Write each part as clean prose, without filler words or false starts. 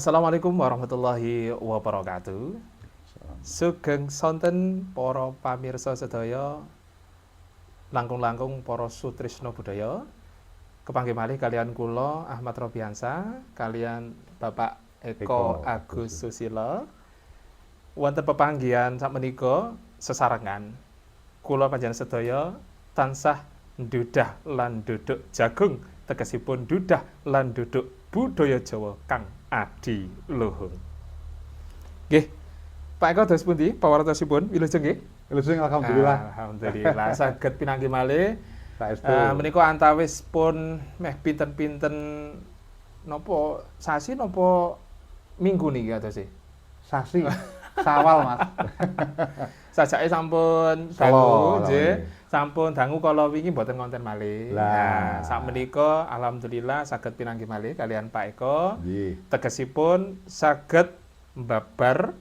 Assalamualaikum warahmatullahi wabarakatuh. Sugeng sonten para pamirsa sedaya, langkung-langkung para sutrisno budaya. Kepanggih malih kalian kula Ahmad Robiansa, kalian Bapak Eko Agus Susilo. Wonten pepanggihan sakmenika sesarengan. Kula panjenengan sedaya tansah ndudah lan duduk jagung, tegesipun dudah lan duduk budaya Jawa kang adi luhur. Nggih, Pak Eko dos pundi pawartosipun wilujeng nggih? Wilujeng alhamdulillah. Alhamdulillah saged pinanggih malih. Saestu. Menika antawis pun meh pinten-pinten napa sasi napa minggu niki atose? Sasi. Sawal, Mas. Sajake sampun dangu nggih. Sampun dangu kala wingi mboten ngonten malih. Nah, sakmenika alhamdulillah saged pinanggih malih kalian Pak Eko. Nggih. Tegesipun saged mbabar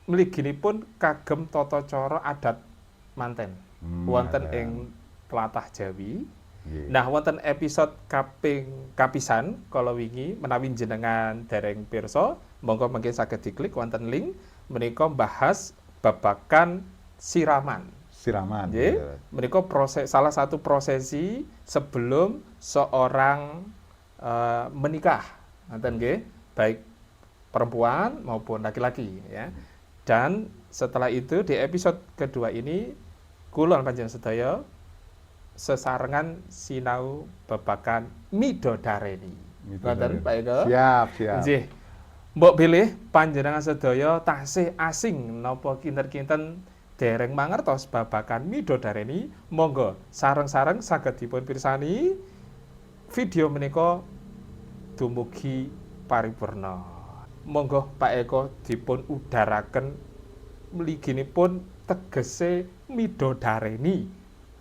mliginipun kagem tata cara adat manten wonten ing tlatah Jawi. Nah, wonten episode kapisan kala wingi menawi jenengan dereng pirsa, monggo mungkin saged diklik wonten link menika bahas babakan siraman. Siraman. Nggih, menika salah satu prosesi sebelum seorang menikah. Ngoten nggih, baik perempuan maupun laki-laki ya. Dan setelah itu di episode kedua ini kula panjenengan sedaya sesarengan sinau babakan midodareni. Ngoten Pak Eko? Siap. Nggih. Mbok bilih panjenengan sedaya tasih asing napa kinten-kinten dereng mangertos babakan midodareni, monggo sareng-sareng saged dipun pirsani video menika dumugi paripurna. Monggo Pak Eko dipun udharaken mliginipun tegese midodareni.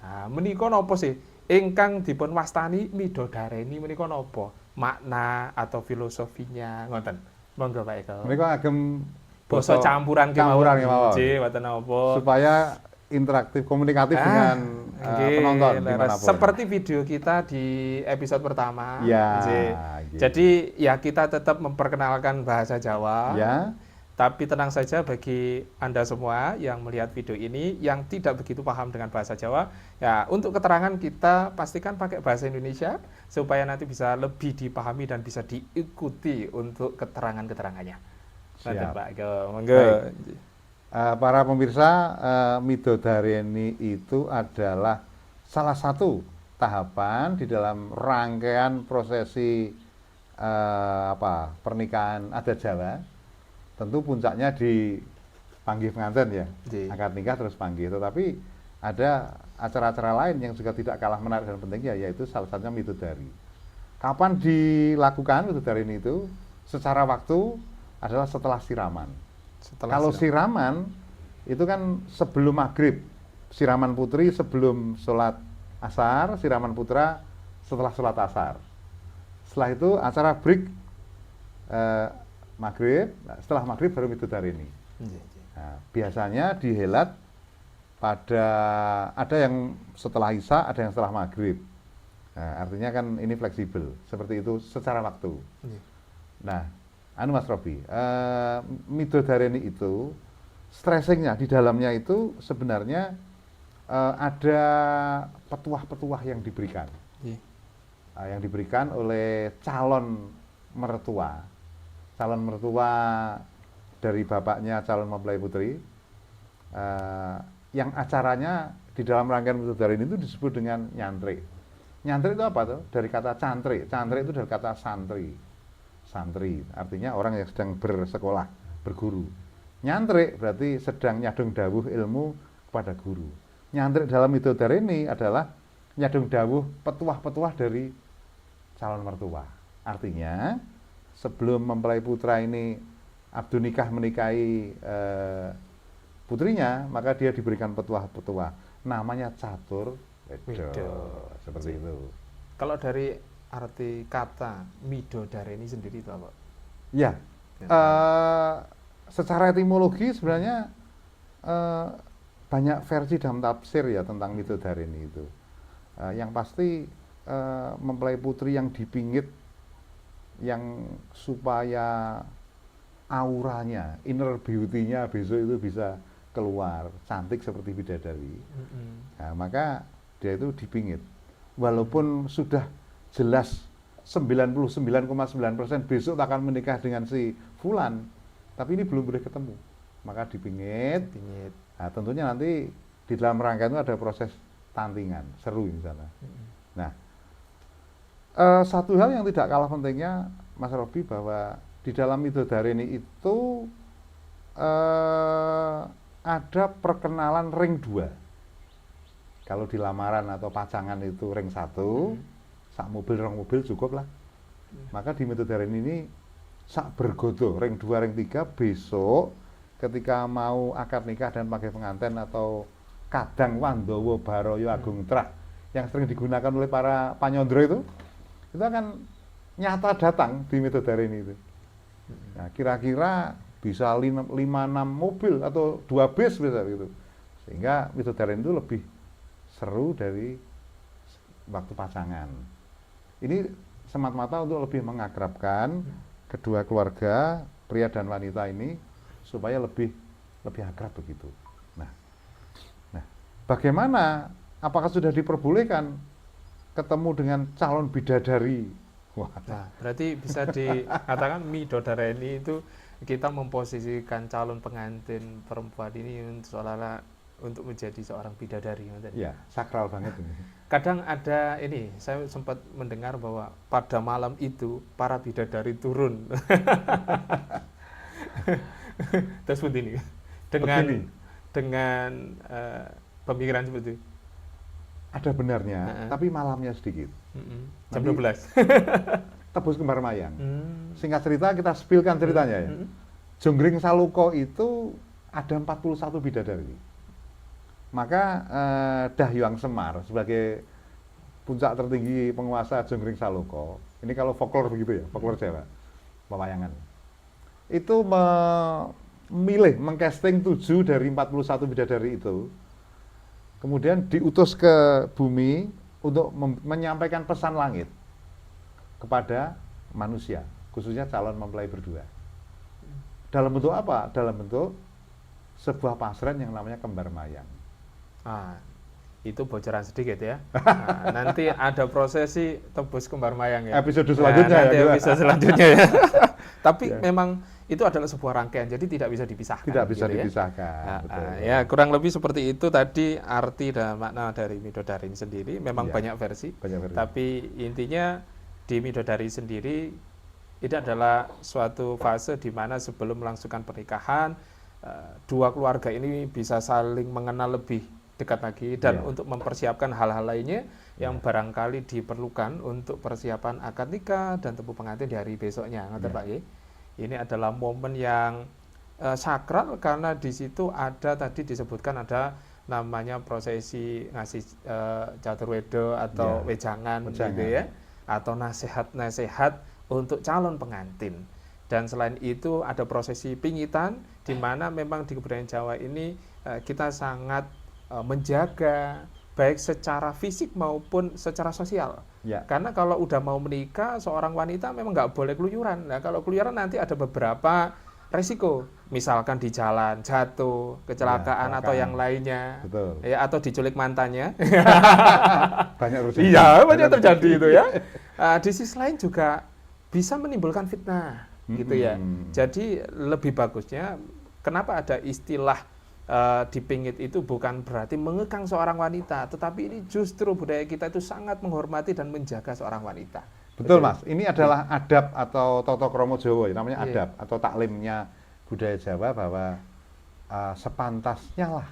Nah, menika napa sih ingkang dipun wastani midodareni menika napa? Makna atau filosofinya ngoten. Monggo Pak Eko. Menika agem basa campuran kemawon. Nggih, mboten napa. Supaya interaktif komunikatif dengan penonton dimanapun. Seperti video kita di episode pertama. Ya. Jadi ya kita tetap memperkenalkan bahasa Jawa. Ya. Tapi tenang saja bagi Anda semua yang melihat video ini yang tidak begitu paham dengan bahasa Jawa, ya untuk keterangan kita pastikan pakai bahasa Indonesia supaya nanti bisa lebih dipahami dan bisa diikuti untuk keterangan-keterangannya. Nanti Pak, monggo. Para pemirsa, midodareni itu adalah salah satu tahapan di dalam rangkaian prosesi pernikahan adat Jawa. Tentu puncaknya di panggih pengantin ya, akad nikah terus panggih. Tetapi ada acara-acara lain yang juga tidak kalah menarik dan penting yaitu salah satunya midodari. Kapan dilakukan midodari itu? Secara waktu adalah setelah siraman. Kalau siraman itu kan sebelum maghrib, siraman putri sebelum sholat asar, siraman putra setelah sholat asar. Setelah itu acara break maghrib, setelah maghrib baru midodareni. Nah, biasanya dihelat pada ada yang setelah isya, ada yang setelah maghrib. Nah, artinya kan ini fleksibel, seperti itu secara waktu. Nah, Mas Robi, midodareni itu stressingnya di dalamnya itu sebenarnya ada petuah-petuah yang diberikan, yang diberikan oleh calon mertua dari bapaknya calon mempelai putri, yang acaranya di dalam rangkaian midodareni itu disebut dengan nyantri. Nyantri itu apa tuh? Dari kata cantri. Cantri itu dari kata santri. Santri artinya orang yang sedang bersekolah, berguru. Nyantri berarti sedang nyadung dawuh ilmu kepada guru. Nyantri dalam midodareni adalah nyadung dawuh petuah-petuah dari calon mertua. Artinya sebelum mempelai putra ini abdu nikah menikahi putrinya, maka dia diberikan petuah-petuah. Namanya catur wedo. Seperti itu. Kalau dari arti kata midodareni sendiri itu apa? Ya, secara etimologi sebenarnya banyak versi dalam tafsir ya tentang midodareni itu. Yang pasti mempelai putri yang dipingit yang supaya auranya, inner beauty-nya besok itu bisa keluar, cantik seperti bidadari. Nah, maka dia itu dipingit. Walaupun sudah jelas 99,9% besok akan menikah dengan si Fulan, tapi ini belum boleh ketemu. Maka dipingit. Nah, tentunya nanti di dalam rangka itu ada proses tantingan, seru misalnya. Nah, satu hal yang tidak kalah pentingnya, Mas Robi, bahwa di dalam Midodareni itu ada perkenalan ring 2. Kalau di lamaran atau pacangan itu ring 1, sak mobil rong mobil cukup lah. Maka di Midodareni ini sak bergodo, ring 2, ring 3 besok ketika mau akad nikah dan pakai pengantin atau kadang Wandowo Baroyo Agung Trah yang sering digunakan oleh para panyondro itu akan nyata datang di Midodareni itu. Nah, kira-kira bisa 5-6 mobil atau 2 bis bisa gitu. Sehingga Midodareni itu lebih seru dari waktu pasangan. Ini semata-mata untuk lebih mengakrabkan kedua keluarga, pria dan wanita ini supaya lebih akrab begitu. Nah, bagaimana? Apakah sudah diperbolehkan ketemu dengan calon bidadari? Wah. Nah, berarti bisa dikatakan Midodareni itu kita memposisikan calon pengantin perempuan ini seolah-olah untuk menjadi seorang bidadari. Ya, sakral banget ini. Kadang ada ini, saya sempat mendengar bahwa pada malam itu para bidadari turun. Terus ini dengan pemikiran seperti itu. Ada benarnya, tapi malamnya sedikit. Jam 12. Tebus kembar mayang. Singkat cerita kita spilkan ceritanya ya. Jonggring Saluko itu ada 41 bidadari. Maka Dahyang Semar sebagai puncak tertinggi penguasa Jonggring Saluko, ini kalau folklore begitu ya, folklore Jawa, pewayangan. Itu memilih, mengcasting 7 dari 41 bidadari itu. Kemudian diutus ke bumi untuk menyampaikan pesan langit kepada manusia, khususnya calon mempelai berdua. Dalam bentuk apa? Dalam bentuk sebuah pasren yang namanya kembar mayang. Itu bocoran sedikit ya. Nanti ada prosesi tebus kembar mayang ya. Episode selanjutnya nanti ya. Episode selanjutnya ya. Tapi memang itu adalah sebuah rangkaian, jadi tidak bisa dipisahkan. Tidak bisa gitu dipisahkan. Betul. Ya, kurang lebih seperti itu tadi arti dan makna dari Midodareni sendiri. Memang banyak versi. Tapi intinya di Midodari sendiri itu adalah suatu fase di mana sebelum melangsungkan pernikahan, dua keluarga ini bisa saling mengenal lebih dekat lagi dan untuk mempersiapkan hal-hal lainnya yang barangkali diperlukan untuk persiapan akad nikah dan tebu pengantin di hari besoknya. Ngerti Pak ya? Ini adalah momen yang sakral karena di situ ada tadi disebutkan ada namanya prosesi ngasih caturwedo atau wejangan gitu ya, atau nasihat-nasihat untuk calon pengantin. Dan selain itu ada prosesi pingitan di mana memang di kebudayaan Jawa ini kita sangat menjaga baik secara fisik maupun secara sosial. Karena kalau udah mau menikah, seorang wanita memang nggak boleh keluyuran. Nah, kalau keluyuran nanti ada beberapa resiko, misalkan di jalan jatuh, kecelakaan atau yang lainnya, ya atau diculik mantannya. Banyak terjadi. Iya, banyak terjadi itu ya. Di sisi lain juga bisa menimbulkan fitnah, gitu ya. Jadi lebih bagusnya, kenapa ada istilah dipingit itu bukan berarti mengekang seorang wanita, tetapi ini justru budaya kita itu sangat menghormati dan menjaga seorang wanita. Betul Mas, ini adalah adab atau tata krama Jawa, namanya adab atau taklimnya budaya Jawa bahwa sepantasnya lah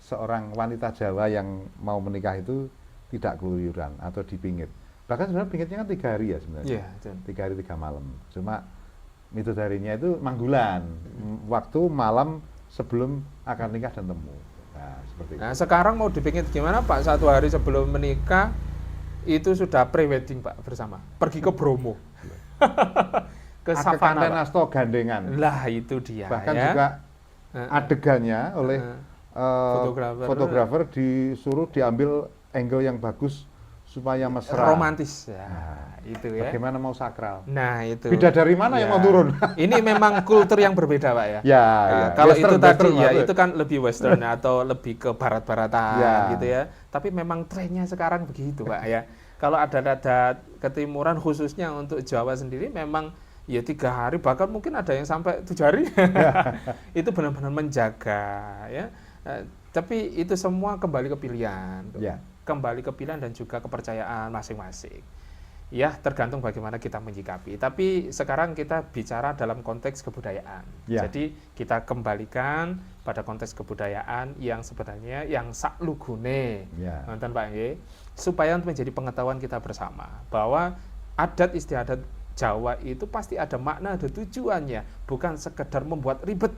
seorang wanita Jawa yang mau menikah itu tidak keluyuran atau dipingit. Bahkan sebenarnya pingitnya kan 3 hari ya sebenarnya, 3 hari 3 malam. Cuma Midodarinya itu manggulan, waktu malam sebelum akan nikah dan temu. Nah, seperti itu. Nah, sekarang mau dipingit gimana Pak? 1 hari sebelum menikah itu sudah pre-wedding Pak bersama. Pergi ke Bromo. Ke savana Nasto gandengan. Lah itu dia. Bahkan juga adegannya oleh fotografer disuruh diambil angle yang bagus supaya mesra. Romantis ya, itu ya. Bagaimana mau sakral? Nah itu. Bidadari mana yang mau turun? Ini memang kultur yang berbeda Pak ya. Ya, kalau western, itu tadi western ya maksudnya. itu kan lebih western atau lebih ke barat-baratan Ya. gitu ya. Tapi memang trennya sekarang begitu Pak ya. Kalau ada ketimuran khususnya untuk Jawa sendiri memang ya 3 hari bahkan mungkin ada yang sampai 7 hari. Itu benar-benar menjaga ya. Tapi itu semua kembali ke pilihan. Ya. Kembali ke pilihan dan juga kepercayaan masing-masing. Ya, tergantung bagaimana kita menyikapi. Tapi sekarang kita bicara dalam konteks kebudayaan. Ya. Jadi kita kembalikan pada konteks kebudayaan yang sebenarnya yang saklugune. Ya. Nonton Pak Nggih, supaya menjadi pengetahuan kita bersama bahwa adat istiadat Jawa itu pasti ada makna, ada tujuannya, bukan sekedar membuat ribet.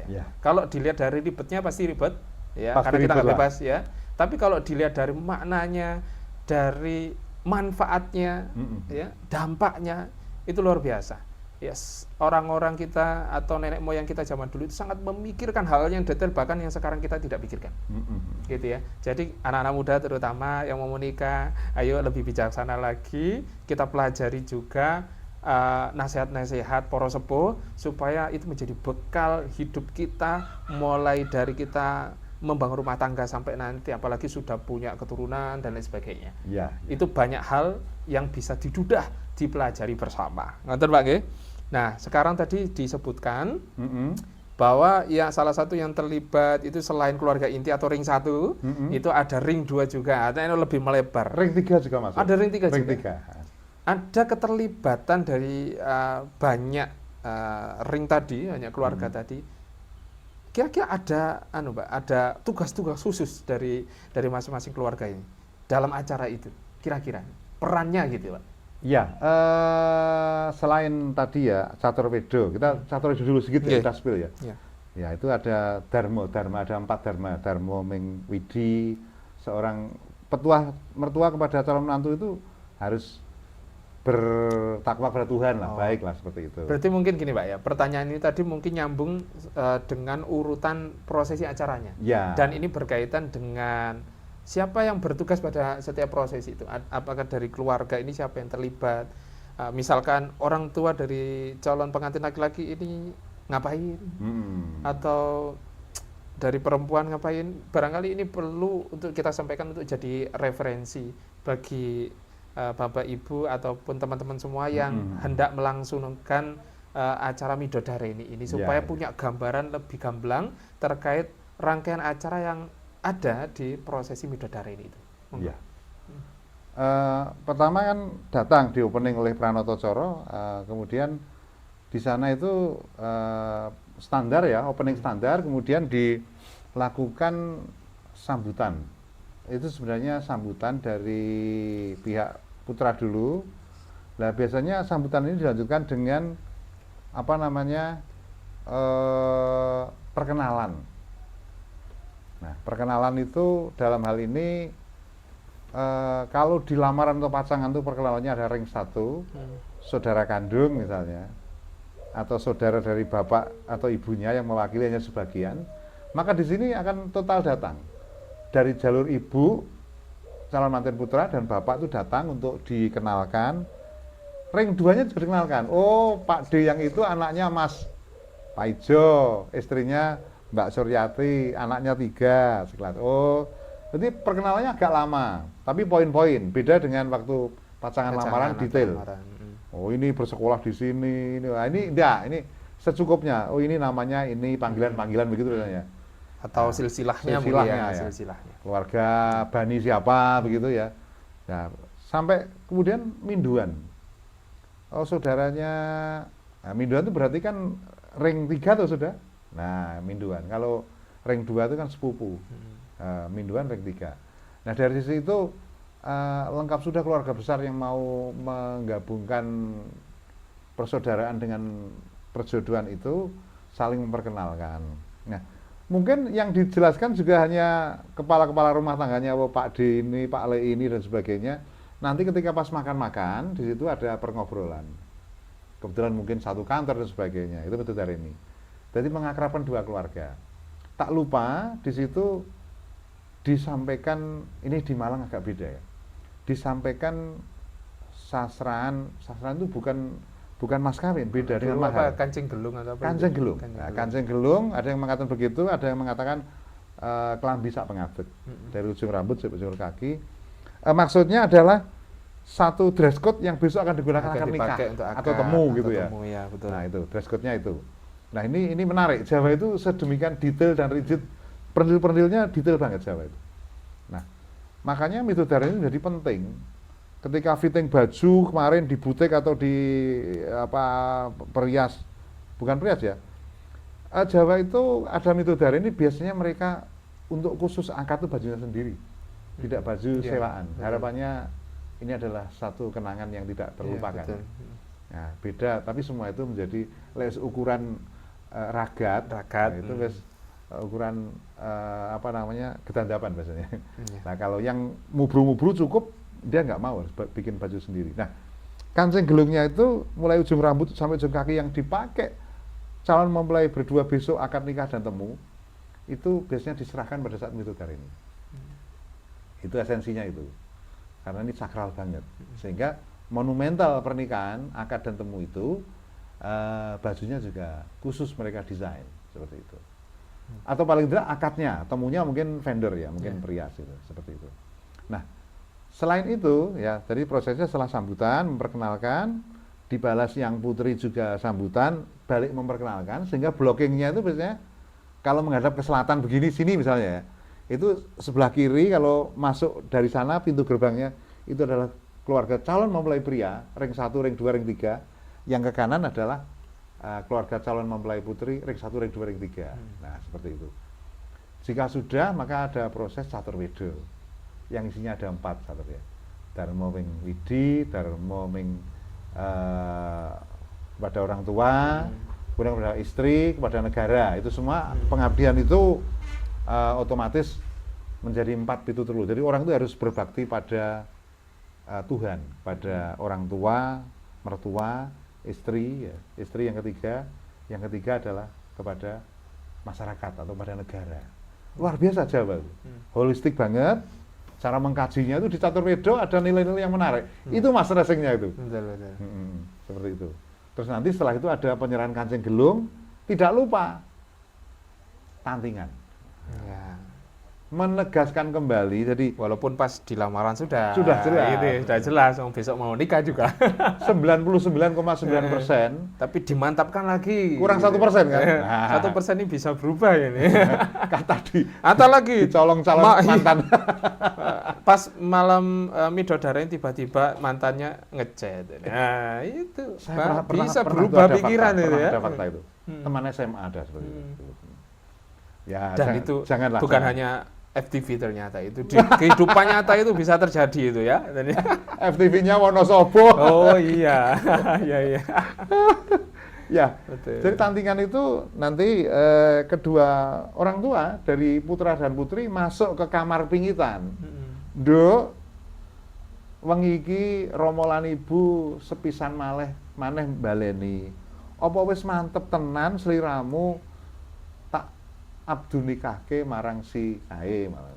Ya. Kalau dilihat dari ribetnya pasti ribet, ya, pasti karena kita nggak ribet bebas ya. Tapi kalau dilihat dari maknanya, dari manfaatnya, ya, dampaknya itu luar biasa. Yes, orang-orang kita atau nenek moyang kita zaman dulu itu sangat memikirkan hal yang detail bahkan yang sekarang kita tidak pikirkan. Gitu ya. Jadi anak-anak muda terutama yang mau menikah, ayo lebih bijaksana lagi, kita pelajari juga nasihat-nasihat para sepuh supaya itu menjadi bekal hidup kita mulai dari kita membangun rumah tangga sampai nanti apalagi sudah punya keturunan dan lain sebagainya. Ya. Itu banyak hal yang bisa didudah, dipelajari bersama. Ngerti Pak nggih? Nah, sekarang tadi disebutkan bahwa ya salah satu yang terlibat itu selain keluarga inti atau ring 1, itu ada ring 2 juga, artinya lebih melebar. Ring 3 juga masuk. Ada ring 3 ring juga. 3. Ada keterlibatan dari banyak ring tadi, banyak keluarga tadi. Kira-kira ada Pak, ada tugas-tugas khusus dari masing-masing keluarga ini dalam acara itu. Kira-kira perannya gitu, Pak. Ya, selain tadi ya catur wedo, kita catur wedo dulu sedikit ya, kita spill ya. Ya, itu ada dharma, ada 4 dharma. Dharma Ming Widi, seorang petua mertua kepada calon menantu itu harus bertakwa kepada Tuhan lah, baik lah seperti itu. Berarti mungkin gini Pak ya, pertanyaan ini tadi mungkin nyambung dengan urutan prosesi acaranya. Ya. Dan ini berkaitan dengan siapa yang bertugas pada setiap prosesi itu. Apakah dari keluarga ini siapa yang terlibat? Misalkan orang tua dari calon pengantin laki-laki ini ngapain? Atau dari perempuan ngapain? Barangkali ini perlu untuk kita sampaikan untuk jadi referensi bagi Bapak Ibu ataupun teman-teman semua yang hendak melangsungkan acara Midodare ini supaya punya gambaran lebih gamblang terkait rangkaian acara yang ada di prosesi Midodare ini itu. Ya. Pertama kan datang di opening oleh Pranoto Coro, kemudian di sana itu standar ya, opening standar, kemudian dilakukan sambutan. Itu sebenarnya sambutan dari pihak putra dulu. Nah, biasanya sambutan ini dilanjutkan dengan apa namanya perkenalan. Nah, perkenalan itu dalam hal ini kalau di lamaran atau pasangan itu perkenalannya ada ring 1, saudara kandung misalnya, atau saudara dari bapak atau ibunya yang mewakili hanya sebagian, maka di sini akan total datang. Dari jalur ibu, calon manten putra dan bapak itu datang untuk dikenalkan. Ring 2-nya juga dikenalkan. Oh, Pak D yang itu anaknya Mas Paijo, istrinya Mbak Suryati, anaknya 3 sekelas. Oh, jadi perkenalannya agak lama, tapi poin-poin. Beda dengan waktu pasangan lamaran detail. Oh, ini bersekolah di sini. Ini enggak, ini secukupnya. Oh, ini namanya, ini panggilan-panggilan begitu misalnya. Atau silsilahnya ya. Keluarga Bani siapa begitu ya. Nah, sampai kemudian minduan. Oh, saudaranya. Nah, minduan itu berarti kan ring 3 tuh sudah. Nah, minduan. Kalau ring 2 itu kan sepupu. Minduan ring 3. Nah, dari sisi itu lengkap sudah keluarga besar yang mau menggabungkan persaudaraan dengan perjodohan itu saling memperkenalkan. Nah, mungkin yang dijelaskan juga hanya kepala-kepala rumah tangganya, Pak D ini, Pak Le ini dan sebagainya. Nanti ketika pas makan-makan, di situ ada pengobrolan. Kebetulan mungkin satu kantor dan sebagainya. Itu betul dari ini. Jadi mengakrabkan 2 keluarga. Tak lupa di situ disampaikan, ini di Malang agak beda ya. disampaikan sasraan itu bukan mas kawin, beda dengan Dulu mahar. kancing gelung atau apa? Kancing itu? gelung. Nah, kancing gelung ada yang mengatakan begitu, ada yang mengatakan kelambi sak pengabek dari ujung rambut sampai ujung kaki. Maksudnya adalah satu dress code yang besok akan digunakan Akan akad nikah dipakai untuk atau akad, temu atau gitu ya. temu, ya, betul. Nah itu dress code-nya itu. Nah ini menarik. Jawa itu sedemikian detail dan rigid, pernil-pernilnya detail banget Jawa itu. Nah makanya midodareni ini jadi penting. Ketika fitting baju kemarin di butik atau di perias, bukan perias ya. Jawa itu ada midodareni biasanya mereka untuk khusus akad itu bajunya sendiri, tidak baju sewaan. Betul. Harapannya ini adalah satu kenangan yang tidak terlupakan. Betul. Nah, beda, tapi semua itu menjadi ukuran ragat. Nah, itu ukuran ketandapan biasanya. Nah, kalau yang mubru-mubru cukup, dia nggak mau harus bikin baju sendiri. Nah, kancing gelungnya itu mulai ujung rambut sampai ujung kaki yang dipakai calon mempelai berdua besok akad nikah dan temu, itu biasanya diserahkan pada saat midodareni. Itu esensinya itu. Karena ini sakral banget, sehingga monumental pernikahan, akad dan temu itu bajunya juga khusus mereka desain seperti itu. Atau paling tidak akadnya, temunya mungkin vendor ya, mungkin perias itu, seperti itu. Nah, selain itu ya, jadi prosesnya setelah sambutan memperkenalkan, dibalas yang putri juga sambutan, balik memperkenalkan, sehingga blockingnya itu biasanya kalau menghadap ke selatan begini sini misalnya ya, itu sebelah kiri kalau masuk dari sana pintu gerbangnya itu adalah keluarga calon mempelai pria, ring 1, ring 2, ring 3. Yang ke kanan adalah keluarga calon mempelai putri, ring 1, ring 2, ring 3. Nah, seperti itu. Jika sudah, maka ada proses caturwedo yang isinya ada 4 catur ya. Dharma wing widi, dharma wing kepada orang tua, kemudian kepada istri, kepada negara. Itu semua pengabdian itu otomatis menjadi 4 pitutulu. Jadi orang itu harus berbakti pada Tuhan, pada orang tua, mertua, istri, ya. Istri yang ketiga adalah kepada masyarakat atau pada negara. Luar biasa Jawa, holistik banget. Cara mengkajinya itu di caturwedo ada nilai-nilai yang menarik. Itu mas racingnya itu. Betul. Seperti itu. Terus nanti setelah itu ada penyerahan kancing gelung, tidak lupa tantingan. Ya. Menegaskan kembali, jadi Walaupun pas di lamaran sudah jelas. Ini sudah jelas, besok mau nikah juga. 99,9%, tapi dimantapkan lagi. kurang 1% kan? Nah, 1% ini bisa berubah ini. Kata Atau lagi dicolong calon mantan. Pas malam midodareni tiba-tiba mantannya ngechat. Nah, itu bisa berubah pikiran itu ya. Ada fakta itu. Teman SMA ada seperti itu. Ya, Dan itu janganlah, bukan hanya FTV ternyata itu di kehidupan nyata itu bisa terjadi itu ya. FTV-nya Wonosobo. Oh iya. Iya. Ya. Betul. Jadi tantingan itu nanti kedua orang tua dari putra dan putri masuk ke kamar pingitan. Nduk wengi iki Rama lan Ibu sepisan maneh baleni. Apa wis mantep tenan sliramu abdu nikahke marang si kae malah.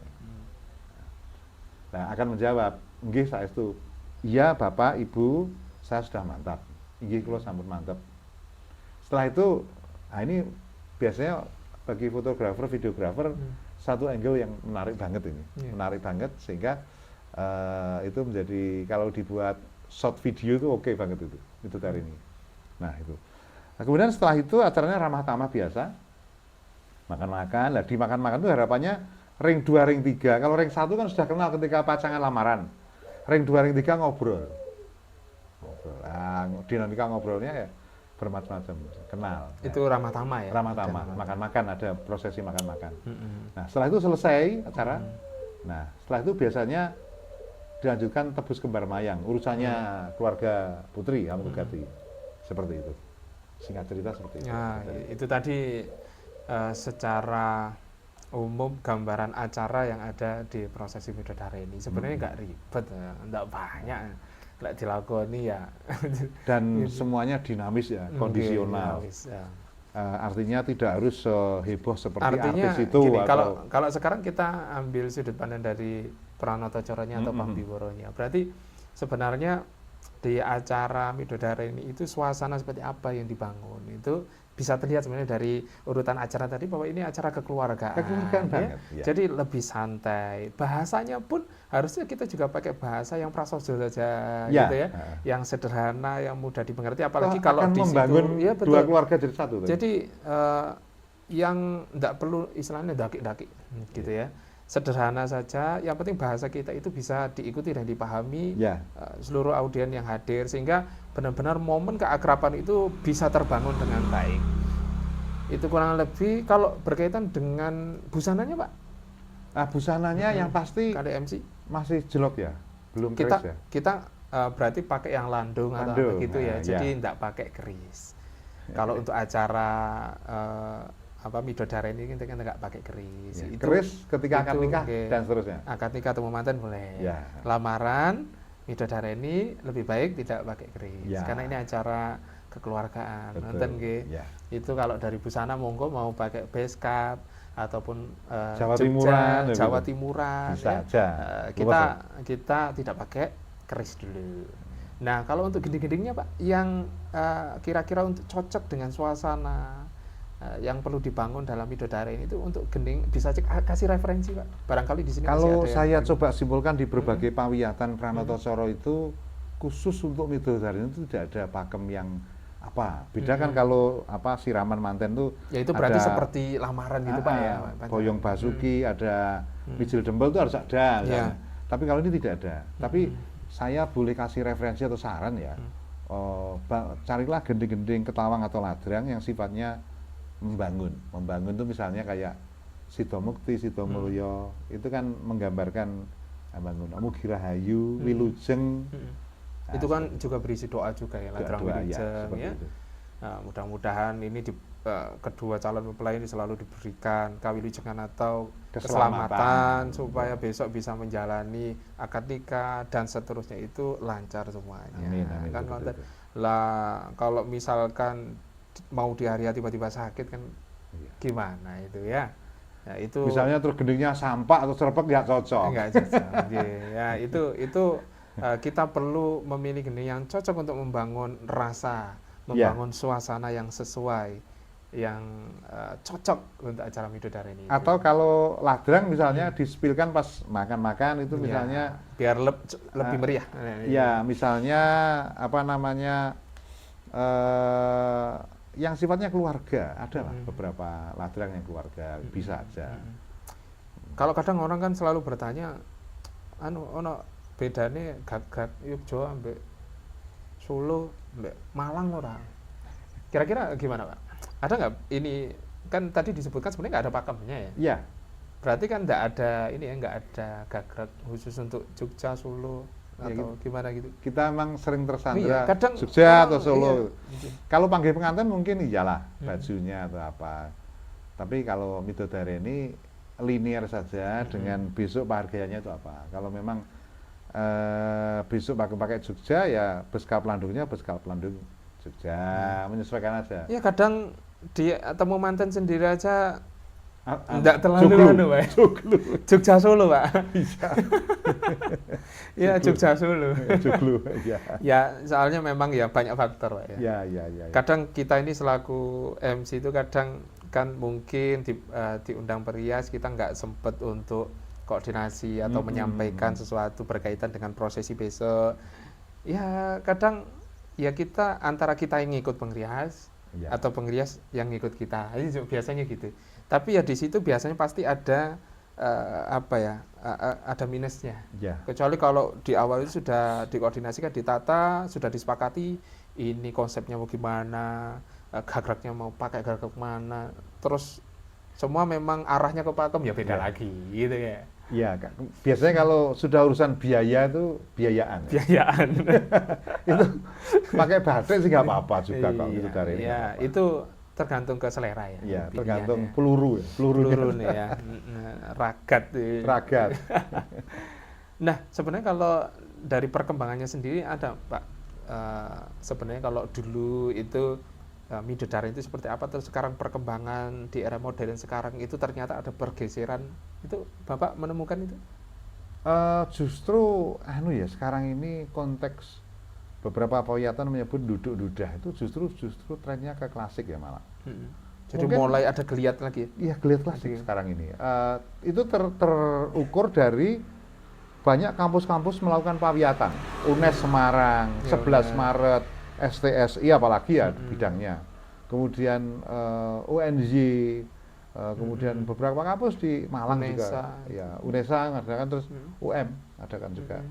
Nah, akan menjawab, nggih saestu. Iya, Bapak, Ibu, saya sudah mantap. Nggih kula sampun mantap. Setelah itu, ini biasanya bagi fotografer, videografer satu angle yang menarik banget ini. Menarik banget sehingga itu menjadi kalau dibuat short video itu oke banget itu dari ini. Nah, itu. Nah, kemudian setelah itu acaranya ramah tamah biasa. Makan-makan, lah di makan-makan itu harapannya ring 2, ring 3. Kalau ring 1 kan sudah kenal ketika pasangan lamaran. Ring 2, ring 3 ngobrol. Nah, dinamika ngobrolnya ya bermacam-macam, kenal. Itu ramah tamah ya? Ramah tamah, makan-makan, ada prosesi makan-makan. Nah, setelah itu selesai acara. Nah, setelah itu biasanya dilanjutkan tebus kembar mayang. Urusannya keluarga putri, Amrugati. Seperti itu. Singkat cerita seperti itu. Nah, itu tadi secara umum gambaran acara yang ada di prosesi midodareni. Sebenarnya nggak ribet, nggak banyak, nggak dilakoni ya. Dan semuanya dinamis ya, kondisional. Dinamis, ya. Artinya tidak harus heboh seperti Artinya artis itu. gini, kalau sekarang kita ambil sudut pandang dari Pranatacaranya atau Pambiworonya. Berarti sebenarnya di acara Midodareni itu suasana seperti apa yang dibangun itu bisa terlihat sebenarnya dari urutan acara tadi bahwa ini acara kekeluargaan, Kekeluargaan ya. banget, ya. Jadi lebih santai. Bahasanya pun harusnya kita juga pakai bahasa yang prasaja saja, Ya, gitu ya, yang sederhana, yang mudah dimengerti. Apalagi kalau akan di membangun situ, ya dua betul. keluarga jadi satu. Jadi yang tidak perlu istilahnya daki-daki, gitu ya. Sederhana saja, yang penting bahasa kita itu bisa diikuti dan dipahami seluruh audien yang hadir, sehingga benar-benar momen keakraban itu bisa terbangun dengan baik. Itu kurang lebih. Kalau berkaitan dengan busananya, Pak? Nah, busananya yang pasti KDMC masih jelok ya, belum kita keris ya. kita berarti pakai yang landung atau apa gitu ya, jadi tidak pakai keris. Kalau untuk acara Midodareni ini kan nggak pakai keris. Ya, itu, keris ketika akad nikah dan seterusnya. Akad nikah atau mantan boleh. Ya. Lamaran Midodareni lebih baik tidak pakai keris, karena ini acara kekeluargaan. Nonton nggih. Itu kalau dari busana monggo mau pakai base cap ataupun Jawa Timuran bisa ya. Kita tidak pakai keris dulu. Nah, kalau untuk gending-gendingnya, Pak, yang kira-kira untuk cocok dengan suasana yang perlu dibangun dalam Midodareni itu untuk gending, bisa kasih referensi, Pak. Barangkali di sini kalau masih ada saya coba simpulkan di berbagai pawiyatan Pranatacara itu khusus untuk Midodareni itu tidak ada pakem yang apa. Beda kan kalau siraman manten tuh ya itu berarti seperti lamaran gitu, Pak ya. Boyong basuki, ada mijil dembel itu harus ada. Tapi kalau ini tidak ada. Tapi saya boleh kasih referensi atau saran ya. Carilah gending-gending ketawang atau ladrang yang sifatnya membangun itu misalnya kayak Sito Mukti, Sito Mulyo, itu kan menggambarkan bangun Mugi Rahayu, Wilujeng. Itu kan juga berisi doa juga ya, ladrang Wilujeng ya. Nah, mudah-mudahan ini kedua calon mempelai ini selalu diberikan kawilujengan atau keselamatan supaya besok bisa menjalani akad nikah dan seterusnya itu lancar semuanya. Amin, Kan betul. Lah kalau misalkan mau di hari tiba-tiba sakit kan gimana itu ya. Ya itu misalnya terus gendingnya sampah atau serpek nggak cocok. Enggak cocok. Ya itu kita perlu memilih gending yang cocok untuk membangun rasa, membangun suasana yang sesuai, yang cocok untuk acara Midodareni. Atau kalau ladrang misalnya dispilkan pas makan-makan itu misalnya biar lebih meriah. Ya, misalnya yang sifatnya keluarga, ada lah beberapa ladrang yang keluarga, bisa aja. Kalau kadang orang kan selalu bertanya, ono bedane gagak Yogyakarta ambek Solo, ambek Malang ora? Kira-kira gimana, Pak? Ada nggak? Ini kan tadi disebutkan sebenarnya nggak ada pakemnya ya? Iya. Berarti kan nggak ada nggak ada gagak khusus untuk Jogja, Solo atau gimana gitu. Kita emang sering tersandra kadang Jogja atau Solo. Kalau panggil pengantin mungkin iyalah bajunya atau apa. Tapi kalau Midodareni linear saja dengan besok penghargaannya itu apa. Kalau memang besok pakai Jogja ya beskap landungnya beskap landung Jogja, menyesuaikan aja. Ya kadang temu manten sendiri aja enggak terlalu Jogja Solo, Pak. Ya Jogja Solo. Ya soalnya memang ya banyak faktor, Pak ya. Kadang kita ini selaku MC itu kadang kan mungkin diundang perias kita nggak sempat untuk koordinasi atau menyampaikan sesuatu berkaitan dengan prosesi besok. Ya kadang ya kita antara kita yang ngikut pengrias atau pengrias yang ngikut kita. Ini biasanya gitu. Tapi ya di situ biasanya pasti ada ada minusnya. Kecuali kalau di awal itu sudah dikoordinasikan, ditata, sudah disepakati ini konsepnya mau gimana, gagraknya mau pakai gagrak mana, terus semua memang arahnya ke pakem ya beda lagi gitu ya. Iya, biasanya kalau sudah urusan biaya itu biayaan. Itu pakai batik sih nggak apa-apa juga kalau gitu dari ini. Iya, itu tergantung ke selera ya. Iya, tergantung peluru ya. Ragat. Nah, sebenarnya kalau dari perkembangannya sendiri ada, Pak. Sebenarnya kalau dulu itu Midodareni itu seperti apa, terus sekarang perkembangan di era modern sekarang itu ternyata ada pergeseran, itu Bapak menemukan itu? Justru sekarang ini konteks beberapa pawiyatan menyebut duduk dudah itu justru trennya ke klasik ya malah. Jadi Mungkin, mulai ada geliat lagi. Iya, geliat klasik sekarang ini. Itu terukur dari banyak kampus-kampus melakukan pawiyatan. UNES Semarang, 11 Maret, STSI apalagi ya bidangnya. Kemudian UNJ, kemudian beberapa kampus di Malang UNESA. juga, ya UNESA ngadakan, terus UM adakan juga.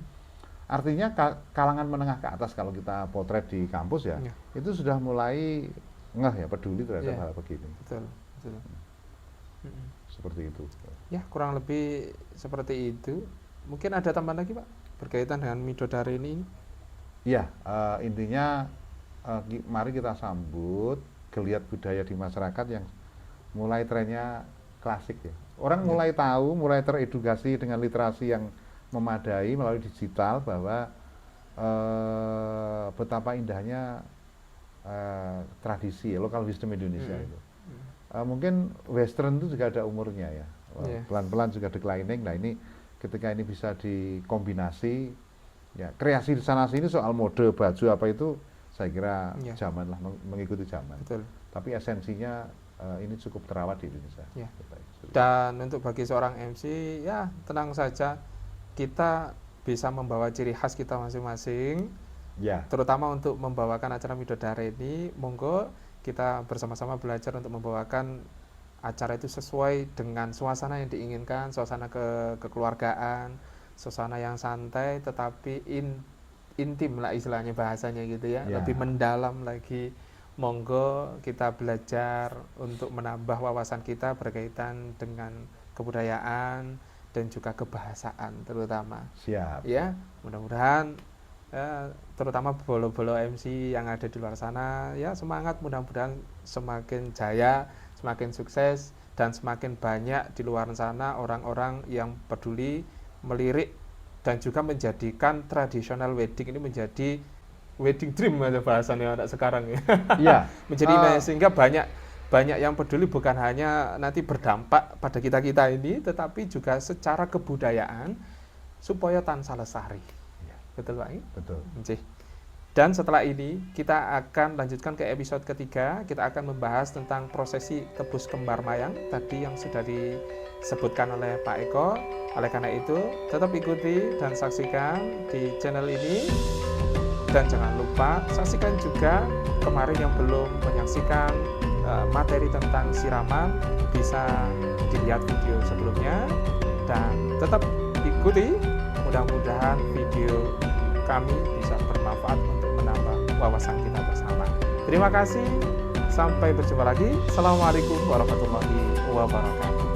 Artinya kalangan menengah ke atas kalau kita potret di kampus ya, itu sudah mulai peduli terhadap hal begini. Betul. Seperti itu. Ya, kurang lebih seperti itu. Mungkin ada tambahan lagi, Pak, berkaitan dengan Midodare ini? Iya, intinya mari kita sambut geliat budaya di masyarakat yang mulai trennya klasik ya. Orang mulai tahu, mulai teredukasi dengan literasi yang memadai melalui digital bahwa betapa indahnya tradisi lokal wisdom Indonesia itu. Mungkin Western itu juga ada umurnya ya. Pelan-pelan juga declining. Nah ini ketika ini bisa dikombinasi, ya kreasi di sana sini soal mode baju apa itu saya kira zaman lah, mengikuti zaman. Betul. Tapi esensinya ini cukup terawat di Indonesia. Dan untuk bagi seorang MC, ya tenang saja, kita bisa membawa ciri khas kita masing-masing. Terutama untuk membawakan acara Midodare ini, monggo kita bersama-sama belajar untuk membawakan acara itu sesuai dengan suasana yang diinginkan, suasana kekeluargaan, suasana yang santai tetapi intim lah istilahnya bahasanya gitu ya, lebih mendalam lagi. Monggo kita belajar untuk menambah wawasan kita berkaitan dengan kebudayaan dan juga kebahasaan terutama. Siap. Ya, mudah-mudahan terutama bolo-bolo MC yang ada di luar sana, ya semangat, mudah-mudahan semakin jaya, semakin sukses, dan semakin banyak di luar sana orang-orang yang peduli, melirik, dan juga menjadikan traditional wedding ini menjadi wedding dream aja bahasannya anak sekarang ya. Menjadi sehingga banyak yang peduli, bukan hanya nanti berdampak pada kita ini, tetapi juga secara kebudayaan supaya tansah lestari. Betul Pak? Betul. Dan setelah ini kita akan lanjutkan ke episode ketiga. Kita akan membahas tentang prosesi tebus kembar mayang tadi yang sudah disebutkan oleh Pak Eko. Oleh karena itu tetap ikuti dan saksikan di channel ini. Dan jangan lupa saksikan juga kemarin yang belum menyaksikan materi tentang siraman, bisa dilihat video sebelumnya. Dan tetap ikuti, mudah-mudahan video kami bisa bermanfaat untuk menambah wawasan kita bersama. Terima kasih, sampai berjumpa lagi. Assalamualaikum warahmatullahi wabarakatuh.